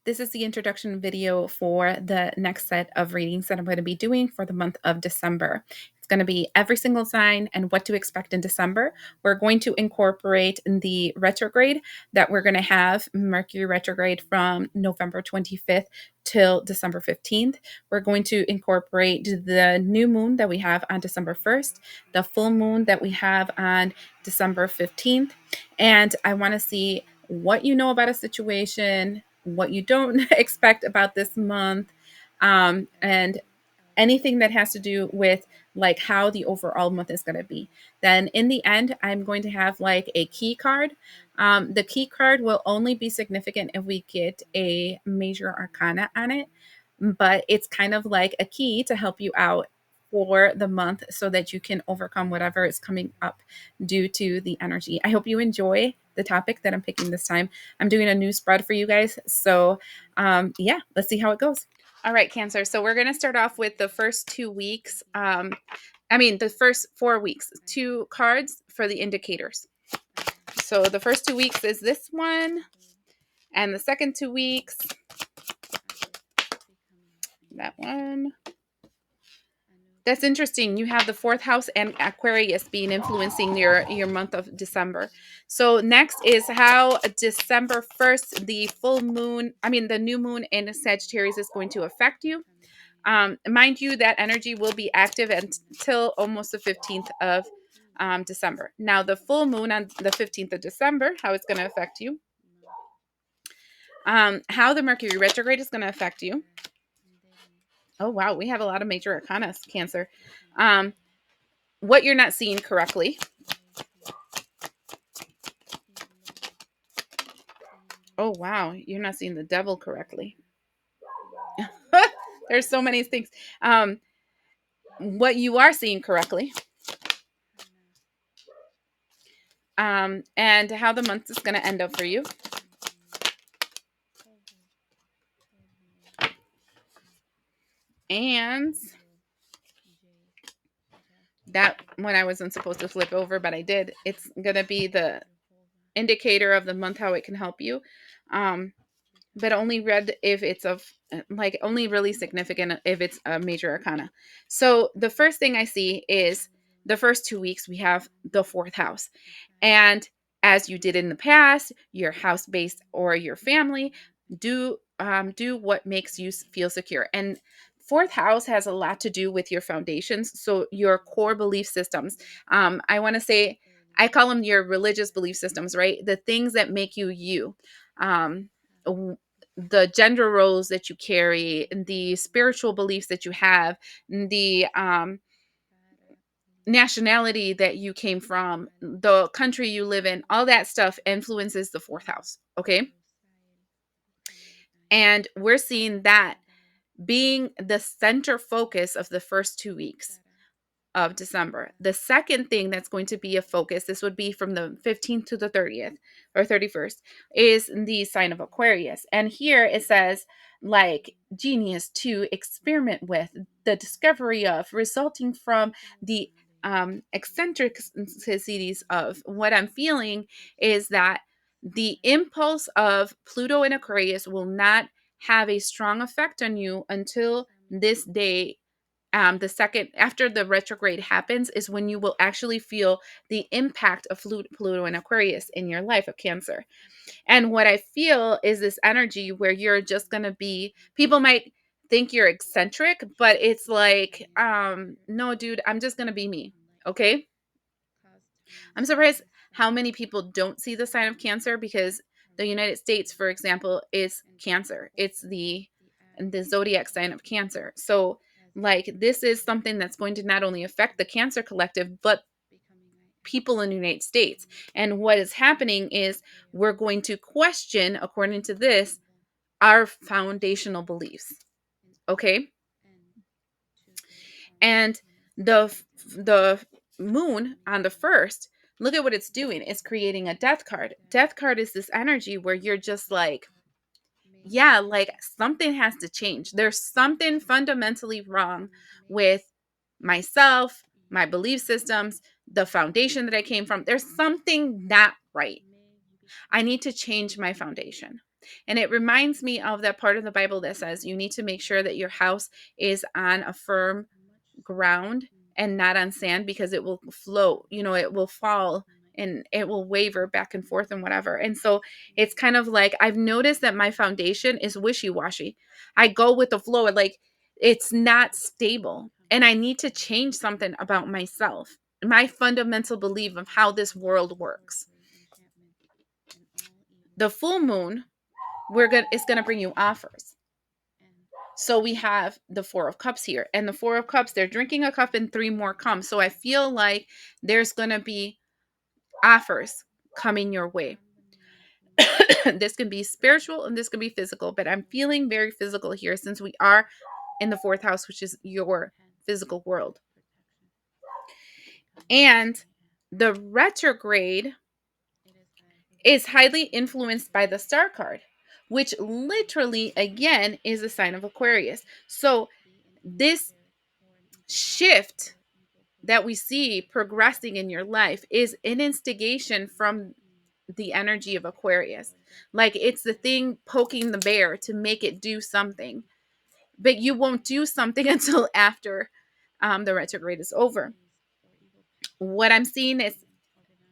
This is the introduction video for the next set of readings that I'm going to be doing for the month of December. It's going to be every single sign and what to expect in December. We're going to incorporate the retrograde that we're going to have, Mercury retrograde, from November 25th till December 15th. We're going to incorporate the new moon that we have on December 1st, the full moon that we have on December 15th. And I want to see what you know about a situation, what you don't expect about this month, and anything that has to do with like how the overall month is going to be. Then in the end, I'm going to have like a key card. The key card will only be significant if we get a major arcana on it, but it's kind of like a key to help you out for the month so that you can overcome whatever is coming up due to the energy. I hope you enjoy the topic that I'm picking this time. I'm doing a new spread for you guys. So, yeah, let's see how it goes. All right, Cancer. So we're going to start off with the first 2 weeks. The first 4 weeks, 2 cards for the indicators. So the first 2 weeks is this one, and the second 2 weeks, that one. That's interesting. You have the 4th house and Aquarius being influencing your month of December. So next is how December 1st, the new moon in Sagittarius is going to affect you. Mind you, that energy will be active until almost the 15th of December. Now, the full moon on the 15th of December, how it's going to affect you. How the Mercury retrograde is going to affect you. Oh, wow. We have a lot of major arcana, Cancer. What you're not seeing correctly. Oh, wow. You're not seeing the devil correctly. There's so many things. What you are seeing correctly. And how the month is going to end up for you. And that one I wasn't supposed to flip over, but I did. It's going to be the indicator of the month, how it can help you. But only read if it's only really significant if it's a major arcana. So the first thing I see is the first 2 weeks we have the 4th house. And as you did in the past, your house based or your family, do what makes you feel secure. And 4th house has a lot to do with your foundations, so your core belief systems. I want to say, I call them your religious belief systems, right? The things that make you you. The gender roles that you carry, the spiritual beliefs that you have, the nationality that you came from, the country you live in, all that stuff influences the 4th house. Okay. And we're seeing that being the center focus of the first 2 weeks of December. The second thing that's going to be a focus, this would be from the 15th to the 30th or 31st, is the sign of Aquarius. And here it says, like, genius to experiment with, the discovery of, resulting from the eccentricities of. What I'm feeling is that the impulse of Pluto in Aquarius will not have a strong effect on you until this day. The second after the retrograde happens is when you will actually feel the impact of Pluto and Aquarius in your life of Cancer. And what I feel is this energy where you're just going to be, people might think you're eccentric, but it's like, no, dude, I'm just going to be me. Okay. I'm surprised how many people don't see the sign of Cancer, because the United States, for example, is Cancer. It's the zodiac sign of Cancer. So, like, this is something that's going to not only affect the Cancer collective, but people in the United States. And what is happening is we're going to question, according to this, our foundational beliefs. Okay? And the moon on the 1st, look at what it's doing. It's creating a death card. Death card is this energy where you're just like, yeah, like something has to change. There's something fundamentally wrong with myself, my belief systems, the foundation that I came from. There's something not right. I need to change my foundation. And it reminds me of that part of the Bible that says you need to make sure that your house is on a firm ground and not on sand, because it will float, it will fall and it will waver back and forth and whatever. And so it's kind of like I've noticed that my foundation is wishy-washy. I go with the flow, like it's not stable. And I need to change something about myself, my fundamental belief of how this world works. The full moon, it's going to bring you offers. So we have the Four of Cups here, and the Four of Cups, they're drinking a cup and three more come. So I feel like there's going to be offers coming your way. This can be spiritual and this can be physical, but I'm feeling very physical here since we are in the fourth house, which is your physical world. And the retrograde is highly influenced by the star card, which literally, again, is a sign of Aquarius. So this shift that we see progressing in your life is an instigation from the energy of Aquarius. Like it's the thing poking the bear to make it do something, but you won't do something until after the retrograde is over. What I'm seeing is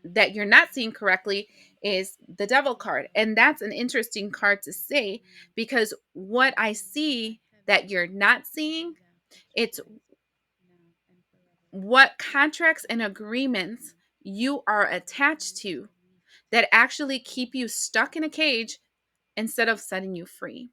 that you're not seeing correctly is the devil card. And that's an interesting card to say, because what I see that you're not seeing, it's what contracts and agreements you are attached to that actually keep you stuck in a cage instead of setting you free.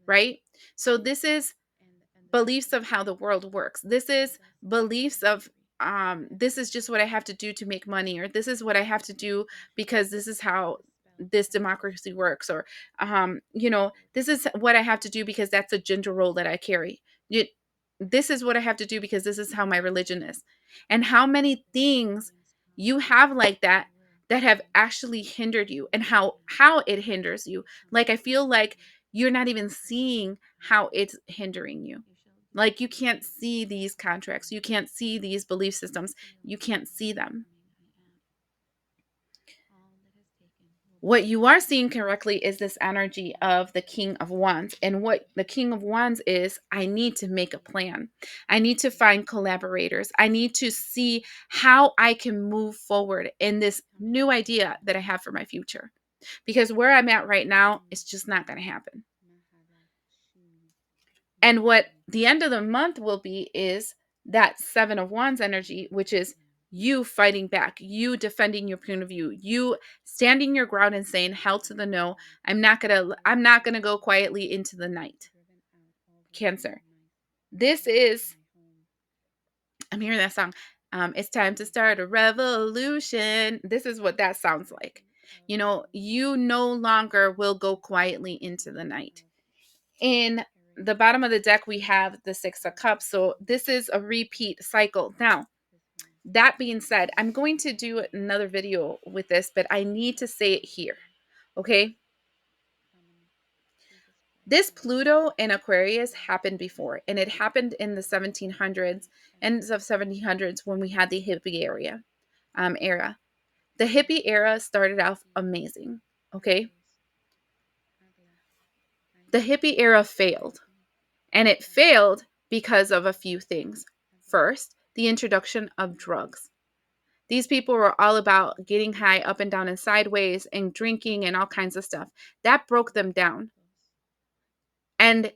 Right? So this is beliefs of how the world works. This is beliefs of this is just what I have to do to make money, or this is what I have to do because this is how this democracy works, or this is what I have to do because that's a gender role that I carry. This is what I have to do because this is how my religion is. And how many things you have like that have actually hindered you, and how it hinders you. Like I feel like you're not even seeing how it's hindering you. Like you can't see these contracts. You can't see these belief systems. You can't see them. What you are seeing correctly is this energy of the King of Wands. And what the King of Wands is, I need to make a plan. I need to find collaborators. I need to see how I can move forward in this new idea that I have for my future. Because where I'm at right now, it's just not going to happen. And what the end of the month will be is that Seven of Wands energy, which is you fighting back, you defending your point of view, you standing your ground and saying hell to the no. I'm not gonna go quietly into the night. Cancer. This is, I'm hearing that song. It's time to start a revolution. This is what that sounds like. You no longer will go quietly into the night. In the bottom of the deck, we have the Six of Cups. So this is a repeat cycle. Now, that being said, I'm going to do another video with this, but I need to say it here. Okay? This Pluto in Aquarius happened before, and it happened in the 1700s, ends of 1700s, when we had the hippie era. The hippie era started off amazing. Okay? The hippie era failed. And it failed because of a few things. First, the introduction of drugs. These people were all about getting high up and down and sideways and drinking and all kinds of stuff. That broke them down. And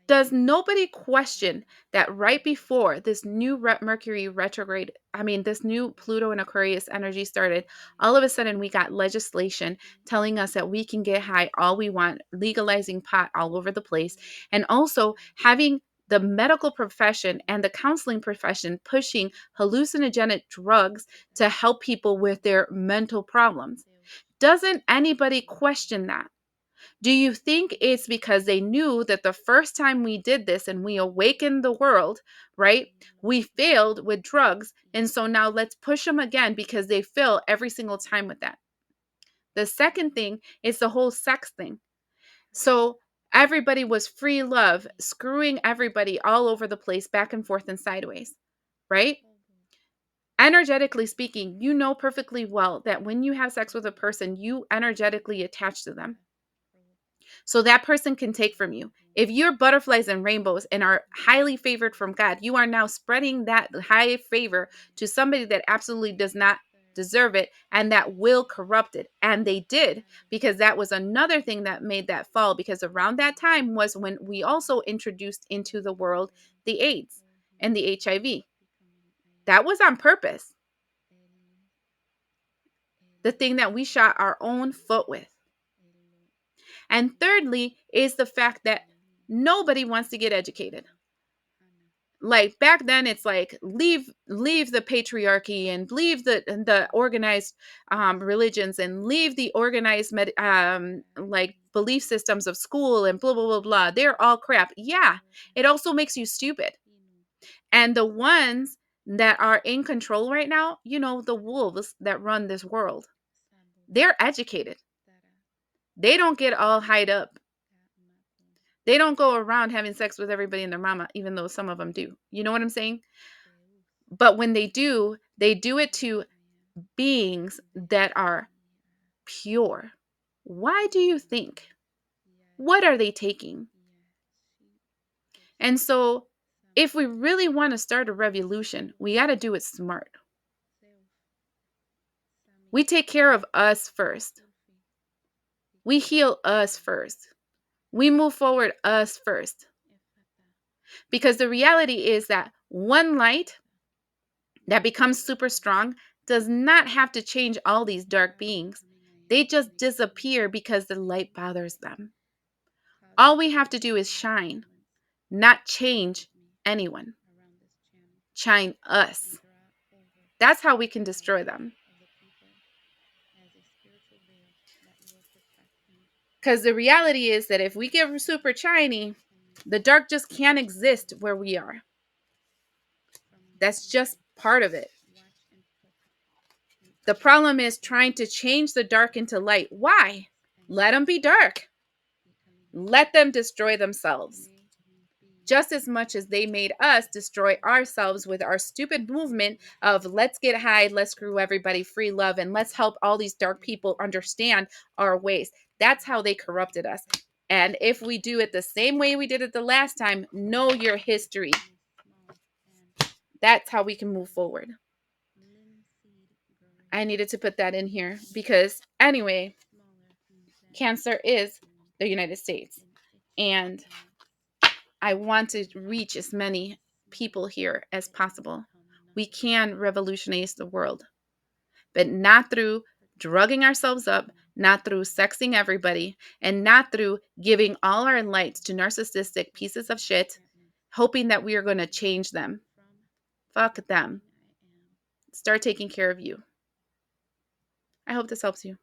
does nobody question that right before this new Mercury retrograde, this new Pluto and Aquarius energy started, all of a sudden we got legislation telling us that we can get high all we want, legalizing pot all over the place, and also having the medical profession and the counseling profession pushing hallucinogenic drugs to help people with their mental problems. Doesn't anybody question that? Do you think it's because they knew that the first time we did this and we awakened the world, right? We failed with drugs. And so now let's push them again because they fail every single time with that. The second thing is the whole sex thing. So everybody was free love, screwing everybody all over the place, back and forth and sideways, right? Energetically speaking, you know perfectly well that when you have sex with a person, you energetically attach to them. So that person can take from you. If you're butterflies and rainbows and are highly favored from God, you are now spreading that high favor to somebody that absolutely does not deserve it and that will corrupt it. And they did, because that was another thing that made that fall, because around that time was when we also introduced into the world the AIDS and the HIV. That was on purpose. The thing that we shot our own foot with. And thirdly is the fact that nobody wants to get educated. Like back then it's like leave the patriarchy and leave the organized religions and leave the organized like belief systems of school and blah blah blah blah. They're all crap. Yeah, it also makes you stupid. And the ones that are in control right now, the wolves that run this world, they're educated. They don't get all hyped up. They don't go around having sex with everybody and their mama, even though some of them do. You know what I'm saying? But when they do it to beings that are pure. Why do you think? What are they taking? And so, if we really want to start a revolution, we got to do it smart. We take care of us first. We heal us first. We move forward us first. Because the reality is that one light that becomes super strong does not have to change all these dark beings. They just disappear because the light bothers them. All we have to do is shine, not change anyone. Shine us. That's how we can destroy them. Because the reality is that if we get super shiny, the dark just can't exist where we are. That's just part of it. The problem is trying to change the dark into light. Why? Let them be dark. Let them destroy themselves. Just as much as they made us destroy ourselves with our stupid movement of let's get high, let's screw everybody, free love, and let's help all these dark people understand our ways. That's how they corrupted us. And if we do it the same way we did it the last time, know your history. That's how we can move forward. I needed to put that in here because, anyway, Cancer is the United States. And I want to reach as many people here as possible. We can revolutionize the world, but not through drugging ourselves up, not through sexing everybody, and not through giving all our lights to narcissistic pieces of shit, hoping that we are going to change them. Fuck them. Start taking care of you. I hope this helps you.